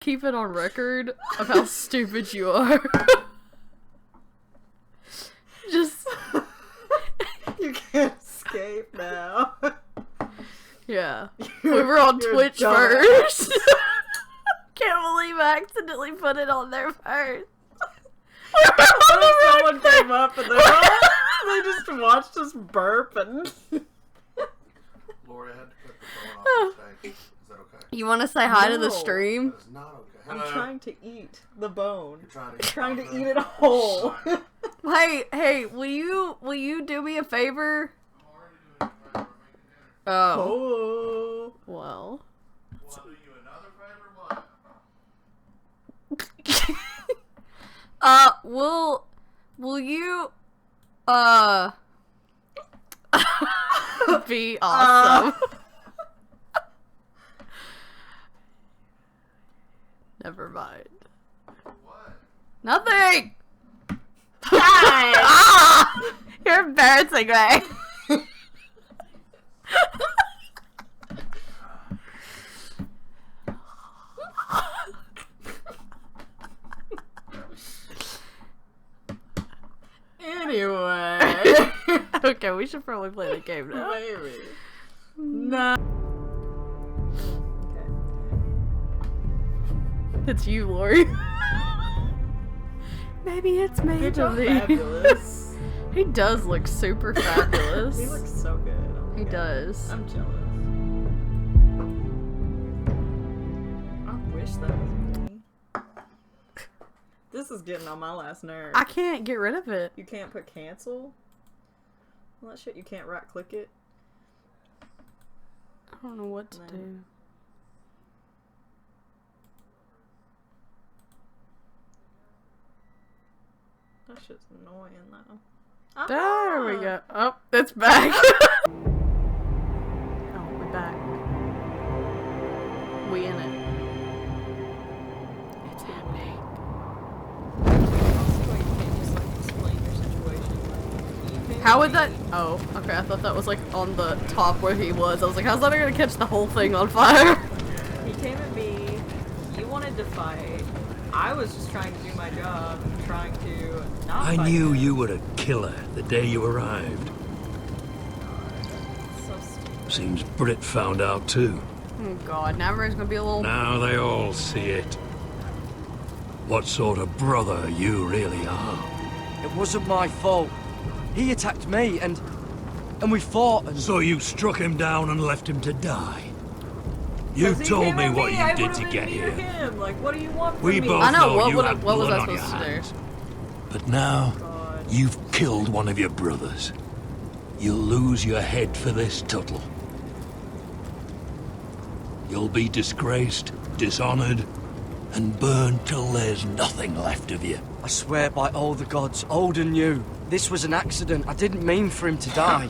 keep it on record of how stupid you are. Just... You can't escape now. Yeah. We were on Twitch first. Can't believe I accidentally put it on there first. Someone came up and they just watched us burp and... Laura had to cut the phone off the stage. Is that okay? You want to say hi to the stream? That is not okay. I'm trying to eat the bone. You're trying to eat it whole. Hey, will you do me a favor? Oh. Well. Will I do you another favor? What? Will you, be awesome? Never mind. What? Nothing! Ah! You're embarrassing me. Anyway. Okay, we should probably play the game now. Maybe. No. Okay. It's you, Lori. Maybe it's You're so Maybelline. fabulous. He does look super fabulous. He looks so good. Oh He God. does. I'm jealous. I wish that was me. This is getting on my last nerve. I can't get rid of it. You can't put cancel? Well, that shit, you can't right click it. I don't know what to do. That shit's annoying though. There we go. Oh, it's back. Oh, we're back. We in it. It's happening. How would that? Oh, okay. I thought that was like on the top where he was. I was like, how's that gonna catch the whole thing on fire? He came at me. You wanted to fight. I was just trying to do my job, trying to not I fight knew him. you were a killer the day you arrived. So stupid. Seems Britt found out too. Oh god, now everyone's gonna be a little. Now they all see it. What sort of brother you really are. It wasn't my fault. He attacked me and we fought and... So you struck him down and left him to die. You 'Cause he told came me at what me, you I did would've to been get near here. him. Like, what do you want from We me? both I know, know you what had was blood I on your supposed to do? hands. But now, God. you've killed one of your brothers. You'll lose your head for this, Tuttle. You'll be disgraced, dishonored, and burned till there's nothing left of you. I swear by all the gods, old and new, this was an accident. I didn't mean for him to die.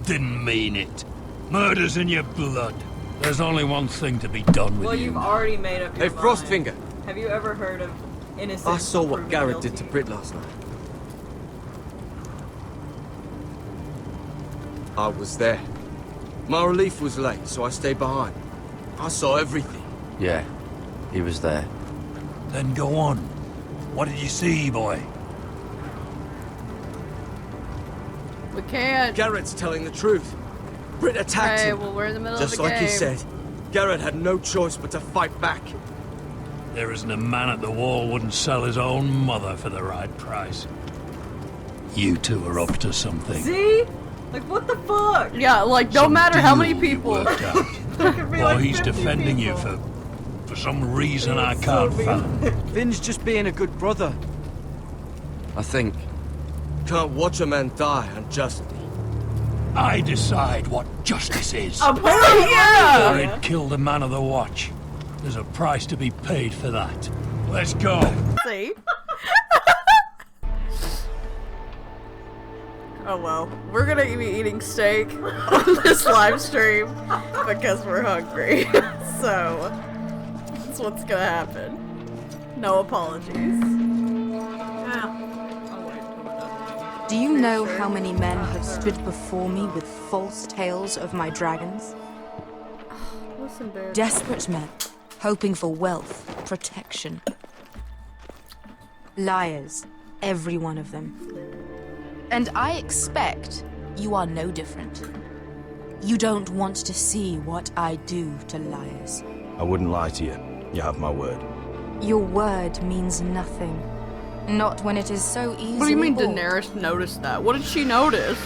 Didn't mean it. Murder's in your blood. There's only one thing to be done with Well, you. you've already made up your Hey, mind. Frostfinger. Have you ever heard of innocent? I saw what proven Garrett did to guilty? Britt last night. I was there. My relief was late, so I stayed behind. I saw everything. Yeah, he was there. Then go on. What did you see, boy? We can't. Garrett's telling the truth. Britt attacked Okay, him. well, we're in the middle Just of the like game. he said, Garrett had no choice but to fight back. There isn't a man at the wall wouldn't sell his own mother for the right price. You two are up to something. See? Like, what the fuck? Yeah, like, no Some matter how many deal you people. worked out. There could be Or like he's 50 defending you people. for some reason I It's can't so fathom. weird. Finn's just being a good brother. I think. Can't watch a man die unjustly. I decide what justice is. Apparently, yeah. Jared killed a man of the watch. There's a price to be paid for that. Let's go. See? Oh well, we're gonna be eating steak on this live stream because we're hungry. So, that's what's gonna happen. No apologies. Yeah. Do you know how many men have stood before me with false tales of my dragons? Listen, Bear. Desperate men, hoping for wealth, protection. Liars, every one of them. And I expect you are no different. You don't want to see what I do to liars. I wouldn't lie to you. You have my word. Your word means nothing. Not when it is so easy. What do you mean Daenerys noticed that? What did she notice?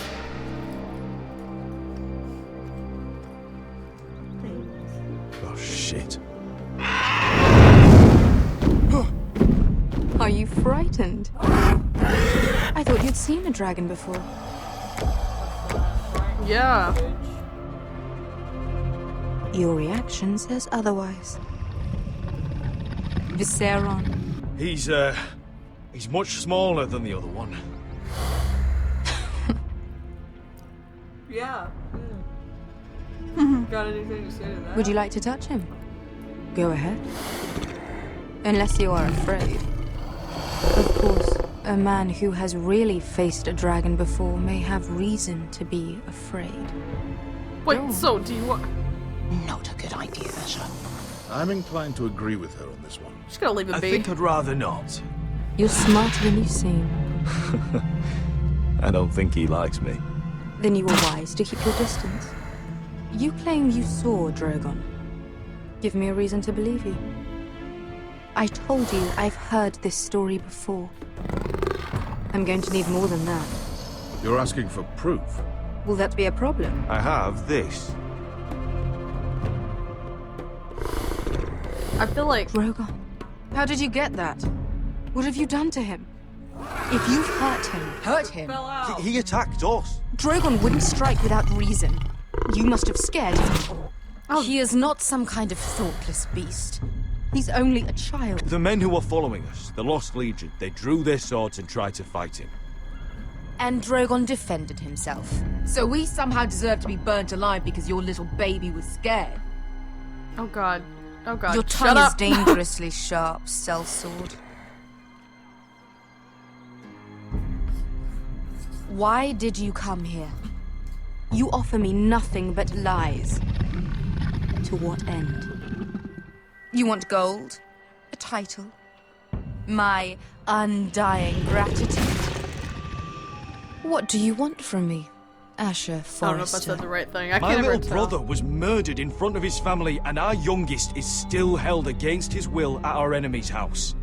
Oh, shit. Are you frightened? I thought you'd seen a dragon before. Yeah. Your reaction says otherwise. Viserion. He's much smaller than the other one. Yeah. Got anything to say to that? Would you like to touch him? Go ahead. Unless you are afraid. Of course, a man who has really faced a dragon before may have reason to be afraid. Wait, so do you want... Not a good idea, sir. I'm inclined to agree with her on this one. Just gonna leave it I be. think I'd rather not. You're smarter than you seem. I don't think he likes me. Then you were wise to keep your distance. You claim you saw Drogon. Give me a reason to believe you. I told you I've heard this story before. I'm going to need more than that. You're asking for proof. Will that be a problem? I have this. I feel like... Drogon, how did you get that? What have you done to him? If you've hurt him, Fell out. He attacked us. Drogon wouldn't strike without reason. You must have scared him. He is not some kind of thoughtless beast. He's only a child. The men who were following us, the Lost Legion, they drew their swords and tried to fight him. And Drogon defended himself. So we somehow deserve to be burnt alive because your little baby was scared. Oh god. Oh god. Your Shut tongue up. is dangerously sharp, sellsword. Why did you come here? You offer me nothing but lies. To what end? You want gold? A title? My undying gratitude? What do you want from me, Asher Forrester? I don't know if I said the right thing. I My can't ever little tell. brother was murdered in front of his family, and our youngest is still held against his will at our enemy's house.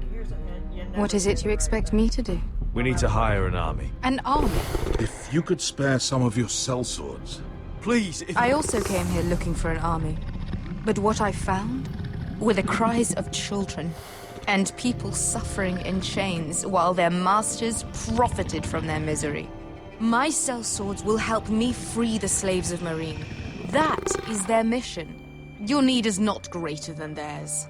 What is it you expect me to do? We need to hire an army. An army? If you could spare some of your sellswords. Please, if... I also came here looking for an army. But what I found were the cries of children and people suffering in chains while their masters profited from their misery. My sellswords will help me free the slaves of Marine. That is their mission. Your need is not greater than theirs.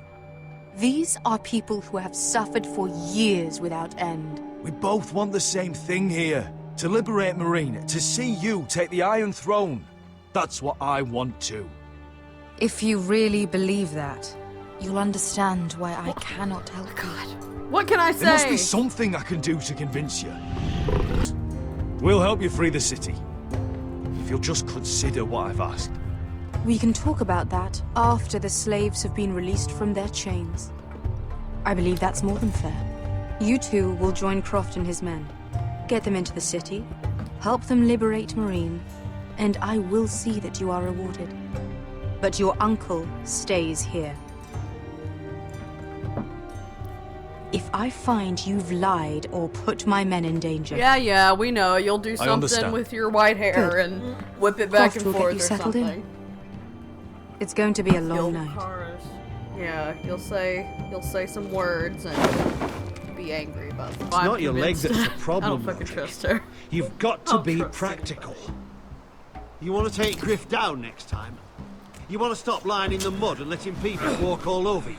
These are people who have suffered for years without end. We both want the same thing here. To liberate Marine, to see you take the Iron Throne. That's what I want too. If you really believe that, you'll understand why I cannot help you. What can I say? There must be something I can do to convince you. We'll help you free the city. If you'll just consider what I've asked. We can talk about that after the slaves have been released from their chains. I believe that's more than fair. You two will join Croft and his men. Get them into the city, help them liberate Marine, and I will see that you are rewarded. But your uncle stays here. If I find you've lied or put my men in danger... Yeah, we know. You'll do something understand. with your white hair Good. and whip it back Croft and will get forth you or settled something. in. It's going to be a long You'll- night. Yeah, you'll say some words and be angry about them. It's not your leg that's the problem, I don't fucking Loki. trust her. You've got to I'll be trust her. practical. You want to take Griff down next time? You want to stop lying in the mud and letting people walk all over you?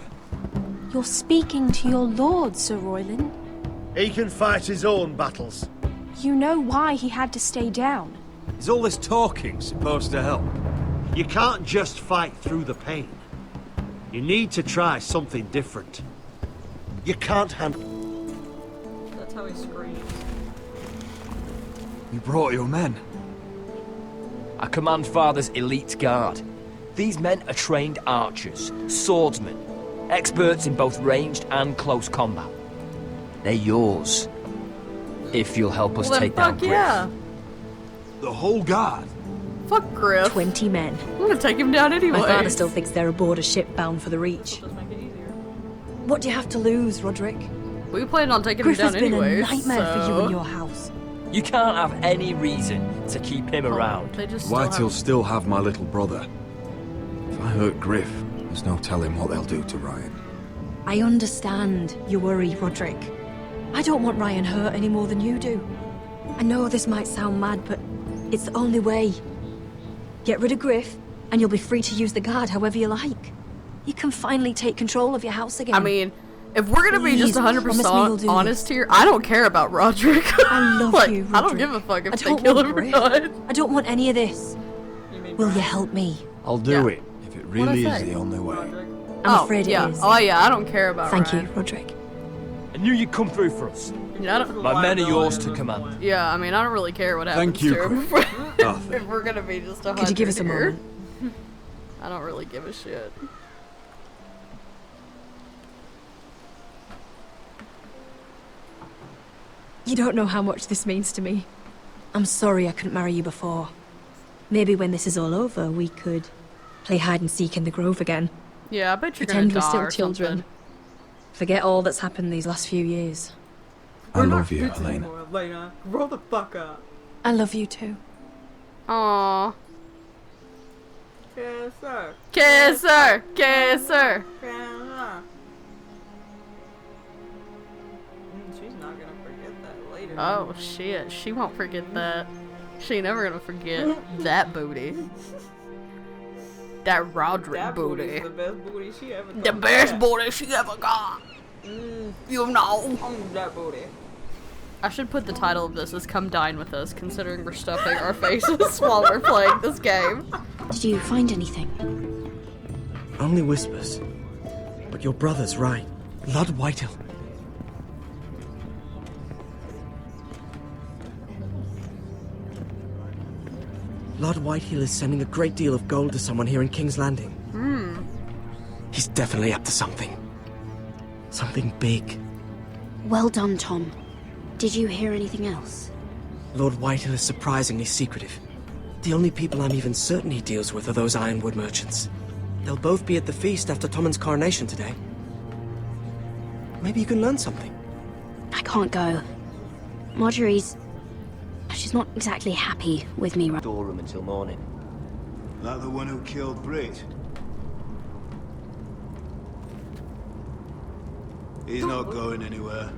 You're speaking to your lord, Sir Royland. He can fight his own battles. You know why he had to stay down. Is all this talking supposed to help? You can't just fight through the pain. You need to try something different. You can't handle... That's how he screams. You brought your men. I command Father's elite guard. These men are trained archers, swordsmen. Experts in both ranged and close combat. They're yours. If you'll help us Well, then take down fuck Griff. yeah. The whole guard? Fuck Griff. 20 men. I'm gonna take him down anyway. My father still thinks they're aboard a ship bound for the Reach. What do you have to lose, Roderick? We planned on taking Griff him has down been anyway. a nightmare for you so- and your house. You can't have any reason to keep him around. They just Whitehills still have my little brother. If I hurt Griff, there's no telling what they'll do to Ryan. I understand your worry, Roderick. I don't want Ryan hurt any more than you do. I know this might sound mad, but it's the only way. Get rid of Griff, and you'll be free to use the guard however you like. You can finally take control of your house again. I mean, if we're gonna be just Please, promise me you'll 100% do honest here, I don't care about Roderick. I love like, you, I don't Roderick. give a fuck if I they don't kill want him or Griff. not. I don't want any of this. Will you help me? I'll do it, if it really is the only way. I'm afraid yeah. it is. Oh yeah, I don't care about Thank Ryan. you, Roderick. I knew you'd come through for us. Yeah, I don't, My men are yours to command. yeah, I mean, I don't really care what happens Thank you, to him. Nothing. If we're gonna be just 100 Could you give us a here. moment? I don't really give a shit. You don't know how much this means to me. I'm sorry I couldn't marry you before. Maybe when this is all over, we could play hide and seek in the grove again. Yeah, I bet you're Pretend gonna we're die still or children. something. Forget all that's happened these last few years. I love you, Elena. Elena, grow the fuck up. I love you too. Aww. Yes, sir. Kiss her! Kiss her! She's not gonna forget that later. Oh shit, she won't forget that. She ain't never gonna forget that booty. That Roderick That booty. booty's the best booty she ever The got. best booty she ever got. You know. That booty. I should put the title of this as Come Dine With Us, considering we're stuffing our faces while we're playing this game. Did you find anything? Only whispers. But your brother's right. Lord Whitehill. Lord Whitehill is sending a great deal of gold to someone here in King's Landing. He's definitely up to something. Something big. Well done, Tom. Did you hear anything else? Lord Whitehill is surprisingly secretive. The only people I'm even certain he deals with are those ironwood merchants. They'll both be at the feast after Tommen's coronation today. Maybe you can learn something. I can't go. She's not exactly happy with me right Storeroom until morning. That the one who killed Brit? He's not going anywhere.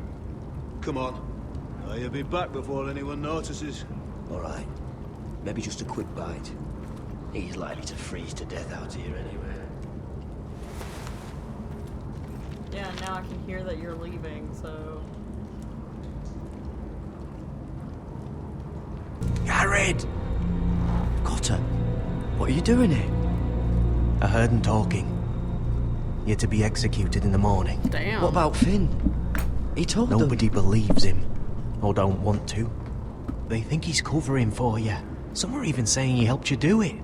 Come on. You'll be back before anyone notices. All right. Maybe just a quick bite. He's likely to freeze to death out here anyway. Yeah, now I can hear that you're leaving, so... Jared! Cotter, what are you doing here? I heard him talking. You're to be executed in the morning. Damn. What about Finn? He told them. Nobody believes him, or don't want to. They think he's covering for you. Some are even saying he helped you do it.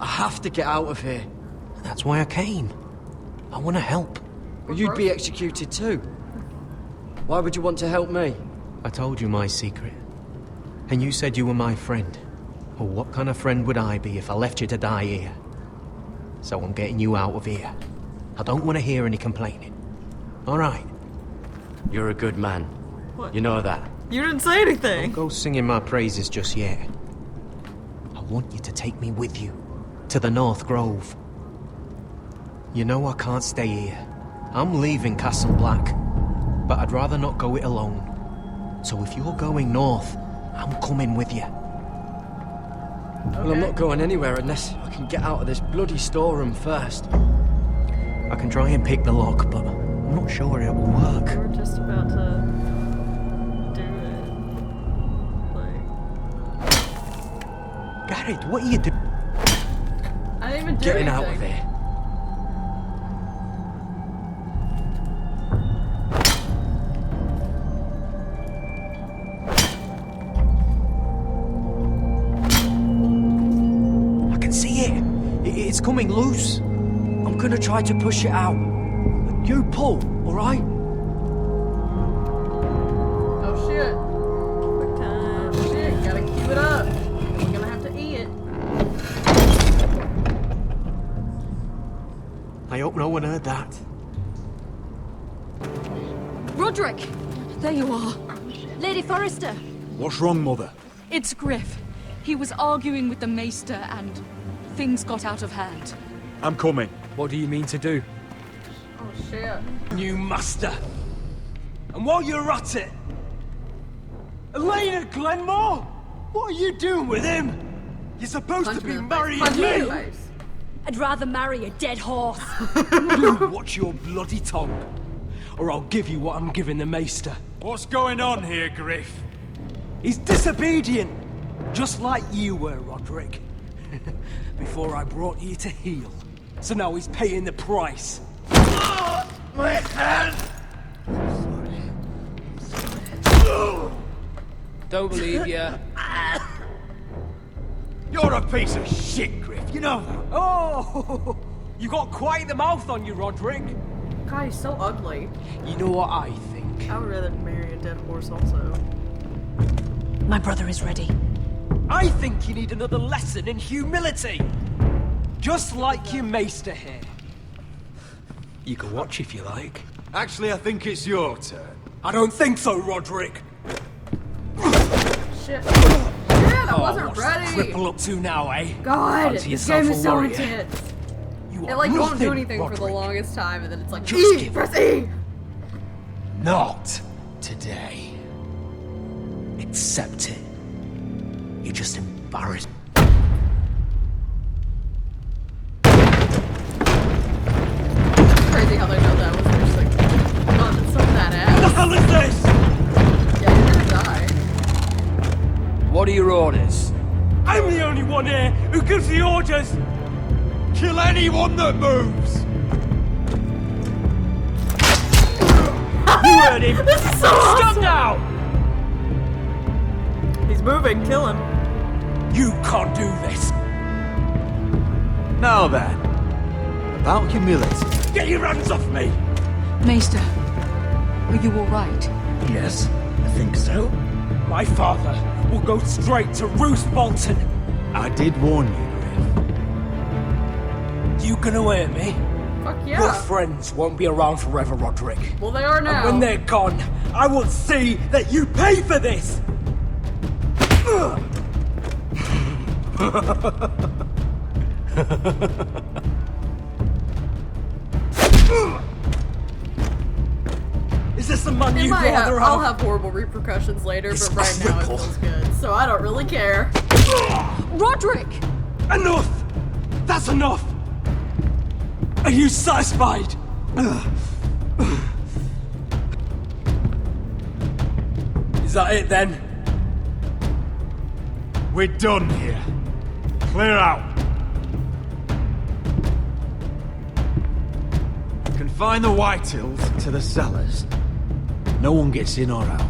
I have to get out of here. That's why I came. I want to help. You'd be executed too. Why would you want to help me? I told you my secret. And you said you were my friend. Well, what kind of friend would I be if I left you to die here? So I'm getting you out of here. I don't want to hear any complaining. All right. You're a good man. What? You know that. You didn't say anything! Don't go singing my praises just yet. I want you to take me with you. To the North Grove. You know I can't stay here. I'm leaving Castle Black. But I'd rather not go it alone. So if you're going north, I'm coming with you. Well, I'm not going anywhere unless I can get out of this bloody storeroom first. I can try and pick the lock, but I'm not sure it will work. We're just about to do it. Like... Garrett, what are you doing? I didn't even do Getting anything. out of here. I can see it. It's coming loose. I'm gonna try to push it out. You pull, alright? Oh shit. Quick time. Shit, gotta cue it up. We're gonna have to eat it. I hope no one heard that. Roderick! There you are. Lady Forrester. What's wrong, Mother? It's Griff. He was arguing with the Maester and things got out of hand. I'm coming. What do you mean to do? Oh shit. New master. And while you're at it, Elena Glenmore, what are you doing with him? You're supposed to be marrying me. I'd rather marry a dead horse. You watch your bloody tongue, or I'll give you what I'm giving the Maester. What's going on here, Griff? He's disobedient, just like you were, Roderick. Before I brought you to heel. So now he's paying the price. My hand! Don't believe you. You're a piece of shit, Griff, you know that? Oh, you got quite the mouth on you, Roderick. God, he's so ugly. You know what I think? I would rather marry a dead horse also. My brother is ready. I think you need another lesson in humility. Just like your Maester here. You can watch if you like. Actually, I think it's your turn. I don't think so, Roderick. Shit. Shit, I wasn't what's ready. the cripple up to now, eh? God, Fancy this yourself game a is so warrior? intense. You It are like won't do nothing, anything for the Roderick. longest time, and then it's like, Just E! give Press E! Not today. Accept it. You're just embarrassed. Crazy how they know that was just like, God, it's so badass. What the hell is this? Yeah, you're gonna die. What are your orders? I'm the only one here who gives the orders. Kill anyone that moves! You heard him. This is so Stop awesome. now! He's moving, kill him. You can't do this. Now then, about humility. Get your hands off me! Maester, are you alright? Yes, I think so. My father will go straight to Roose Bolton. I did warn you, Griff. You gonna hear me? Fuck Your yeah. friends won't be around forever, Roderick. Well, they are now. And when they're gone, I will see that you pay for this! Is this the man It you'd might rather I'll have? have horrible repercussions later, It's but right now it crippled. feels good. So I don't really care. Roderick! Enough! That's enough! Are you satisfied? Is that it then? We're done here. Clear out. Confine the Whitehills to the cellars. No one gets in or out.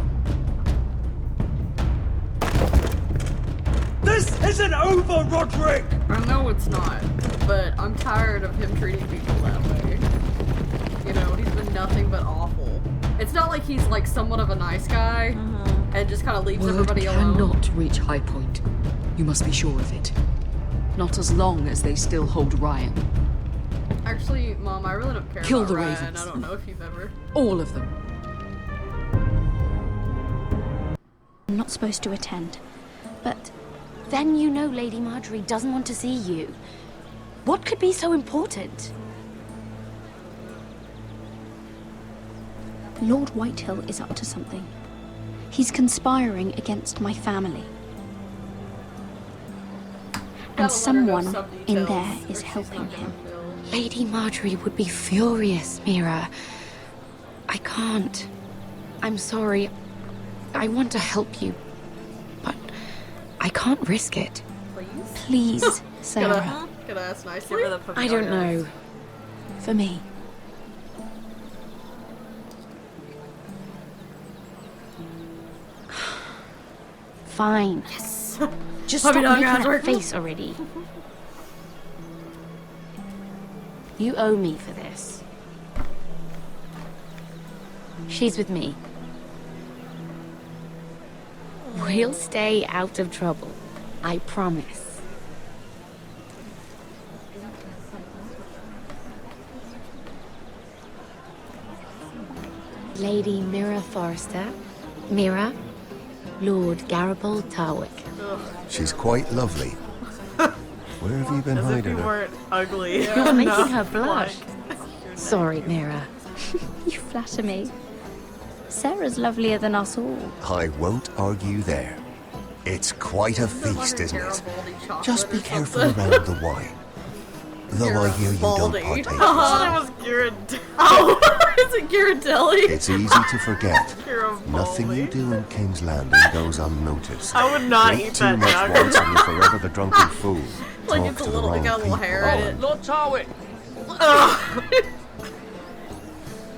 This isn't over, Roderick! I know it's not, but I'm tired of him treating people that way. You know, he's been nothing but awful. It's not like he's like somewhat of a nice guy and just kind of leaves Word everybody alone. cannot reach High Point. You must be sure of it. Not as long as they still hold Ryan. Actually, Mom, I really don't care Kill about the Ryan. ravens. I don't know if you've ever. All of them. I'm not supposed to attend. But then you know Lady Marjorie doesn't want to see you. What could be so important? Lord Whitehill is up to something. He's conspiring against my family. And someone in there is helping him. Lady Marjorie would be furious, Mira. I can't. I'm sorry. I want to help you, but I can't risk it. Please, Sarah. Could I ask nicely? I don't know. For me. Fine. Yes. Just stop Puppy dog making eyes that working. face already. You owe me for this. She's with me. We'll stay out of trouble. I promise. Lady Mira Forrester. Mira, Lord Garibald Tarwick. She's quite lovely. Where have you been As if hiding you her? weren't ugly. You're making her enough, blush. like- Sorry, Mira. You flatter me. Sarah's lovelier than us all. I won't argue there. It's quite a feast, isn't it? Just be careful around the wine. Though I hear you don't partake. I thought it was Ghirardelli. Oh, is it Ghirardelli? It's easy to forget. Garibaldi. Nothing you do in King's Landing goes unnoticed. I would not Drink eat too that much nugget. once and you're forever the drunken fool. Like Talk it's a to the little, wrong got a little people. hair in it. Lord Tarwick!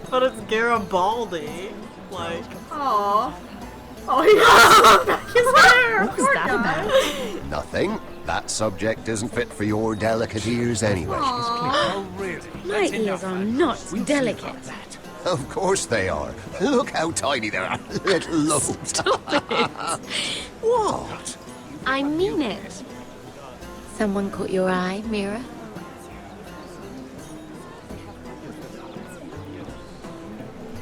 But it's Garibaldi. Like, Aww. Oh, he got back his hair. What was Poor that guy. about? Nothing. That subject isn't fit for your delicate ears anyway. Oh, really? My ears are not delicate. Of course they are. Look how tiny they are. Little lobes. What? I mean it. Someone caught your eye, Mira?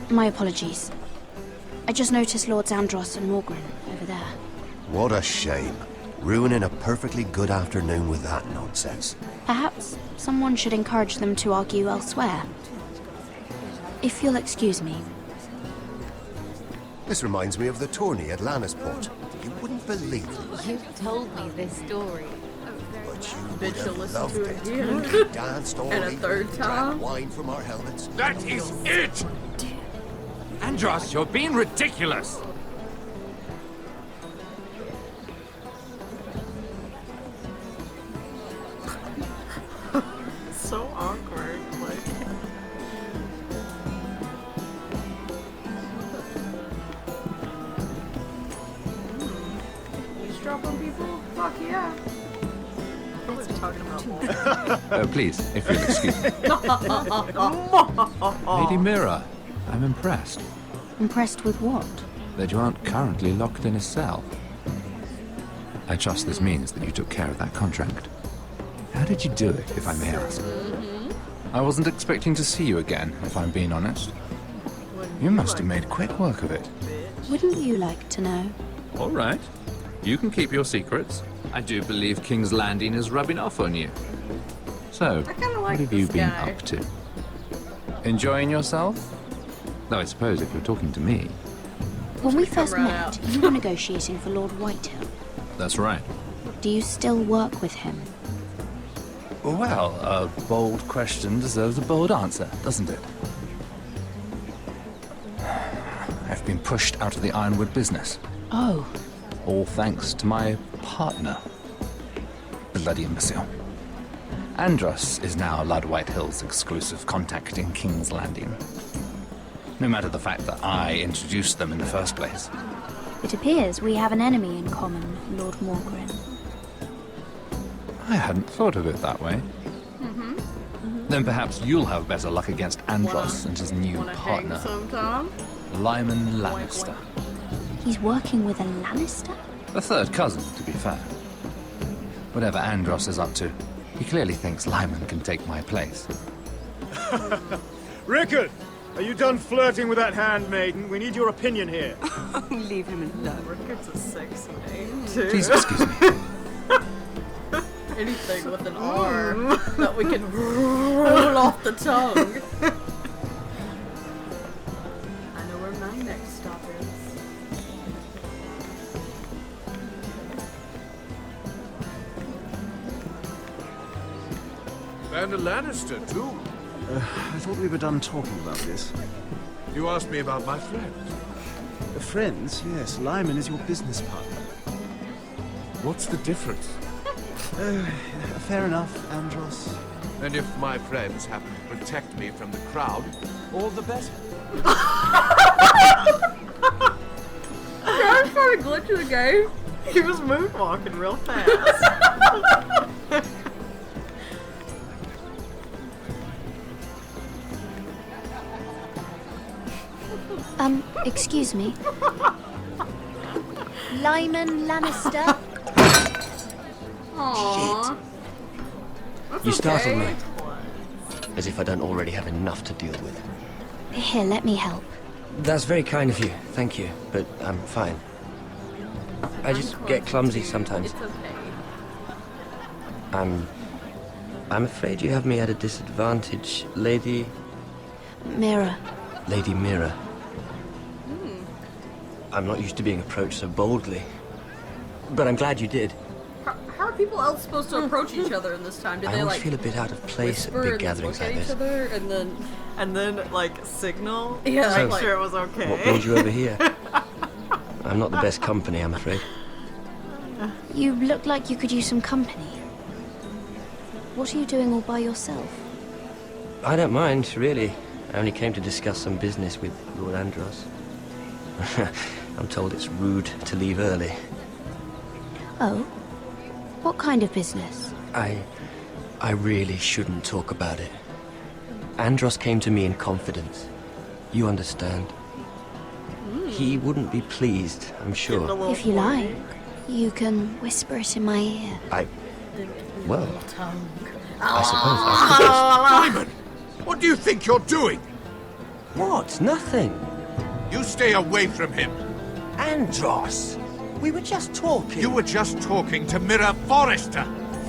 My apologies. I just noticed Lords Andros and Morgren over there. What a shame. Ruining a perfectly good afternoon with that nonsense. Perhaps someone should encourage them to argue elsewhere. If you'll excuse me. This reminds me of the tourney at Lannisport. You wouldn't believe it. You've told me this story. But you Bet would you'll have listen loved to it it. again. We danced all And a evening, third drank time. wine from our helmets. That is it! Andros, you're being ridiculous! so awkward. Like, Eavesdrop on people? Fuck yeah. we're talking about Please, if you'll excuse me. Lady Mira, I'm impressed Impressed with what? that you aren't currently locked in a cell. I trust this means that you took care of that contract. How did you do it, if I may ask? I wasn't expecting to see you again, if I'm being honest. You must have made quick work of it. Wouldn't you like to know? All right. You can keep your secrets. I do believe King's Landing is rubbing off on you. So, kinda like what have you this been guy. up to? Enjoying yourself? Though I suppose if you're talking to me. When we first right met, out. you were negotiating for Lord Whitehill. That's right. Do you still work with him? Well, a bold question deserves a bold answer, doesn't it? I've been pushed out of the ironwood business. Oh. All thanks to my partner. Bloody imbecile. Andros is now Lord Whitehill's exclusive contact in King's Landing. No matter the fact that I introduced them in the first place. It appears we have an enemy in common, Lord Morgren. I hadn't thought of it that way. Then perhaps you'll have better luck against Andros and his new Wanna hang partner, sometime? Lyman Lannister. He's working with a Lannister? A third cousin, to be fair. Whatever Andros is up to, he clearly thinks Lyman can take my place. Rickard! Are you done flirting with that handmaiden? We need your opinion here. leave him alone. Rickard's a sexy name, too. Please excuse me. Anything with an R that we can roll off the tongue. I know where my next stop is. And a Lannister, too. I thought we were done talking about this. You asked me about my friends. Friends? Yes, Lyman is your business partner. What's the difference? Fair enough, Andros. And if my friends happen to protect me from the crowd, all the better. I was trying to glitch the game. He was moonwalking real fast. Excuse me. Lyman Lannister? Aww. You startled me. As if I don't already have enough to deal with. Here, let me help. That's very kind of you, thank you, but I'm fine. I just get clumsy sometimes. It's okay. I'm afraid you have me at a disadvantage, Lady... Mira. Lady Mira. I'm not used to being approached so boldly. But I'm glad you did. How are people else supposed to approach each other in this time? Do I they always like feel a bit out of place at whisper big and gatherings look like at each this. other and then like signal? Yeah, So, make sure it was okay. What brings you over here? I'm not the best company, I'm afraid. You look like you could use some company. What are you doing all by yourself? I don't mind, really. I only came to discuss some business with Lord Andros. I'm told it's rude to leave early. Oh? What kind of business? I really shouldn't talk about it. Andros came to me in confidence. You understand. He wouldn't be pleased, I'm sure. If you like, you can whisper it in my ear. Well, I suppose I Lyman! What do you think you're doing? What? Nothing. You stay away from him. Andros! We were just talking. You were just talking to Mira Forrester.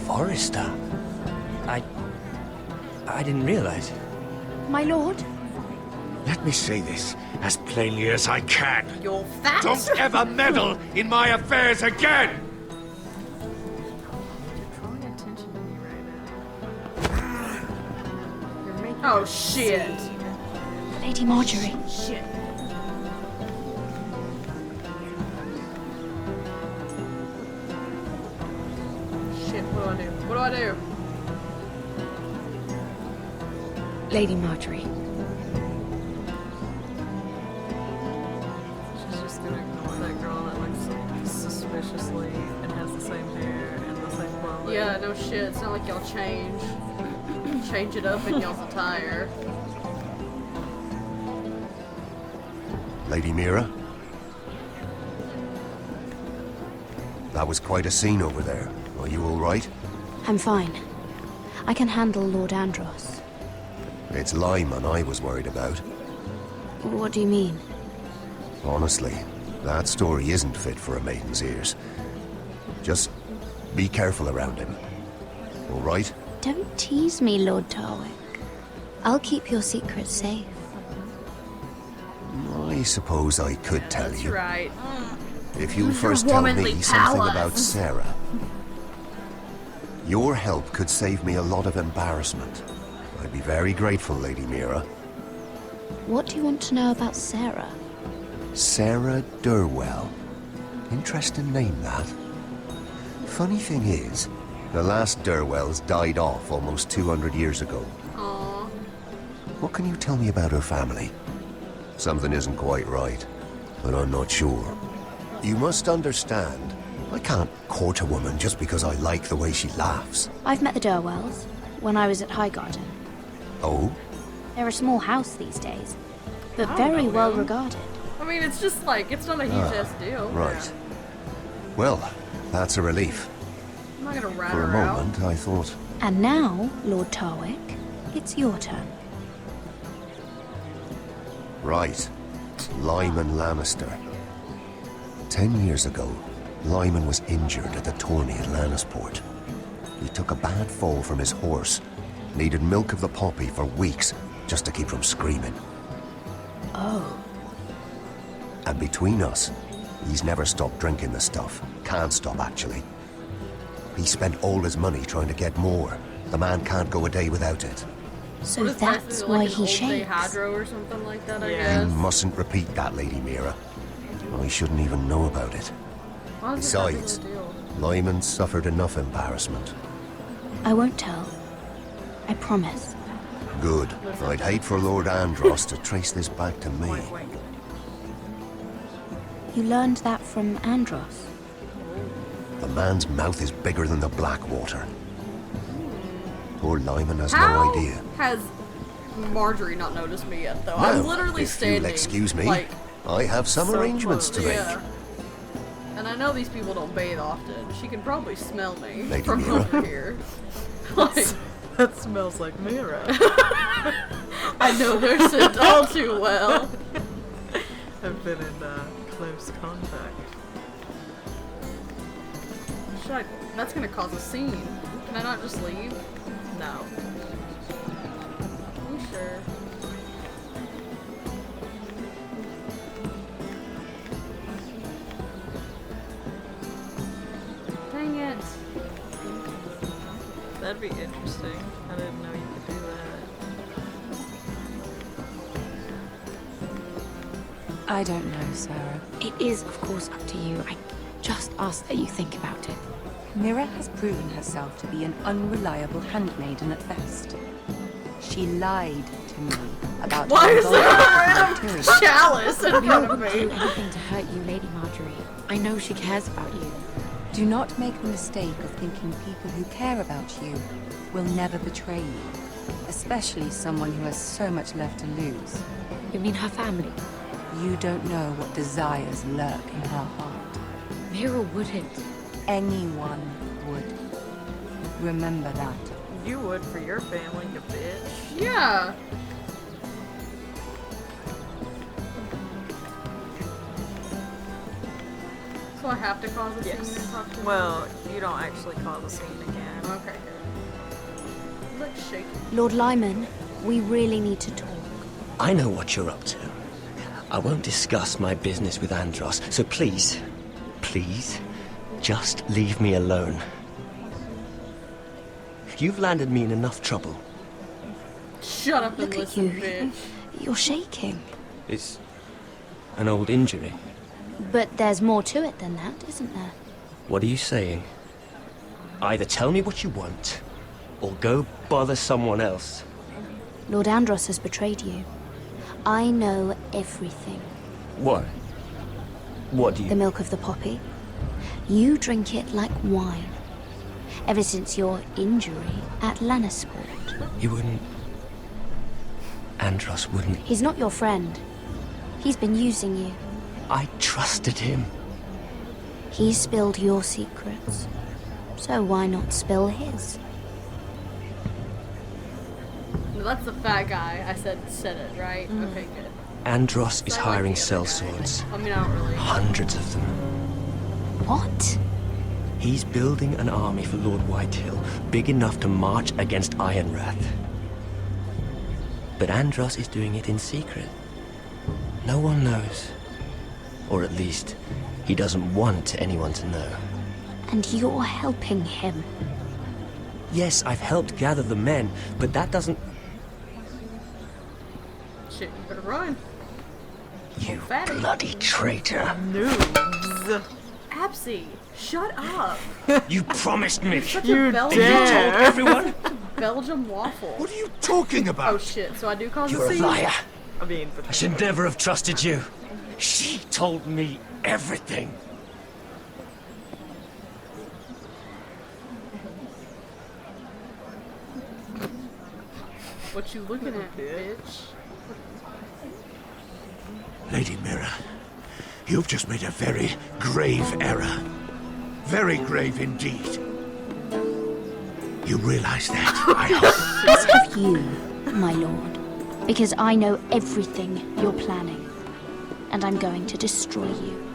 Forrester? I didn't realize. My lord? Let me say this as plainly as I can. You're fat. Don't ever meddle in my affairs again! Oh shit. Lady Marjorie. Shit. Shit, what do I do? What do I do? Lady Marjorie. She's just gonna ignore that girl that looks suspiciously and has the same hair and the same clothes. Yeah, no shit. It's not like y'all change it up in y'all's attire. Lady Mira? That was quite a scene over there. Are you all right? I'm fine. I can handle Lord Andros. It's Lyman I was worried about. What do you mean? Honestly, that story isn't fit for a maiden's ears. Just be careful around him. All right? Don't tease me, Lord Tarwick. I'll keep your secret safe. I suppose I could tell That's you. right. If you'll Your first tell womanly me something powers. about Sarah. Your help could save me a lot of embarrassment. I'd be very grateful, Lady Mira. What do you want to know about Sarah? Sarah Durwell. Interesting name, that. Funny thing is, the last Durwells died off almost 200 years ago. Aww. What can you tell me about her family? Something isn't quite right, but I'm not sure. You must understand, I can't court a woman just because I like the way she laughs. I've met the Durwells when I was at Highgarden. Oh? They're a small house these days, but I don't very know well them. regarded. I mean, it's just like, it's not a huge ass deal. Right. Well, that's a relief. I'm not gonna rat For a her out. moment, I thought... And now, Lord Tarwick, it's your turn. Right. Lyman Lannister. 10 years ago, Lyman was injured at the tourney at Lannisport. He took a bad fall from his horse. Needed milk of the poppy for weeks just to keep from screaming. Oh. And between us, he's never stopped drinking the stuff. Can't stop, actually. He spent all his money trying to get more. The man can't go a day without it. So What is that? that's Is it why like an he old day shakes. hydro or something like that, I You guess. mustn't repeat that, Lady Mira. I shouldn't even know about it. Why is it that big of a Besides, deal? Lyman suffered enough embarrassment. I won't tell. I promise. Good. I'd hate for Lord Andros to trace this back to me. You learned that from Andros. The man's mouth is bigger than the Blackwater. Poor Lyman has How no idea. has Marjorie not notice me yet, though? No, I'm literally if standing. you'll excuse me, like, I have some so arrangements close. to make. Yeah. And I know these people don't bathe often. She can probably smell me Lady from Mira. over here. Like, That smells like Mira. I know their scent all too well. I've been in close contact. That's gonna cause a scene. Can I not just leave? No. Are you sure? Dang it. That'd be interesting. I didn't know you could do that. I don't know, Sarah. It is, of course, up to you. I just ask that you think about it. Mira has proven herself to be an unreliable handmaiden at best. She lied to me about Why her is there a involvement random in activity. chalice in Mira front of wouldn't me? do anything to hurt you, Lady Marjorie. I know she cares about you. Do not make the mistake of thinking people who care about you will never betray you, especially someone who has so much left to lose. You mean her family? You don't know what desires lurk in her heart. Mira wouldn't. Anyone would. Remember that. You would for your family, you bitch. Yeah. So I have to cause a scene and talk to them? Well, you don't actually cause a scene again. Okay. Look shaky. Lord Lyman, we really need to talk. I know what you're up to. I won't discuss my business with Andros, so please, please, just leave me alone. You've landed me in enough trouble. Shut up and Look at listen, you. bitch. You're shaking. It's an old injury. But there's more to it than that, isn't there? What are you saying? Either tell me what you want, or go bother someone else. Lord Andros has betrayed you. I know everything. What? What do you... The milk of the poppy. You drink it like wine. Ever since your injury at Lannisport. He wouldn't... Andros wouldn't... He's not your friend. He's been using you. I trusted him. He spilled your secrets. So why not spill his? No, that's the fat guy. I said it, right? Okay, good. Andros is I like hiring the other sellswords. I mean, I don't really. Hundreds of them. What? He's building an army for Lord Whitehill, big enough to march against Ironrath. But Andros is doing it in secret. No one knows. Or at least, he doesn't want anyone to know. And you're helping him. Yes, I've helped gather the men, but that doesn't... Shit, you better run. You fatty. bloody traitor. Noobs. Absy, shut up. You promised me. You're such You a Belgian. And you told everyone? Belgian waffle. What are you talking about? Oh shit, so I do cause You're a a scene? liar. I mean, I should never have trusted you. She told me everything. What you looking at, bitch? Lady Mira, you've just made a very grave error. Very grave indeed. You realize that, I hope. As have you, my lord. Because I know everything you're planning. And I'm going to destroy you.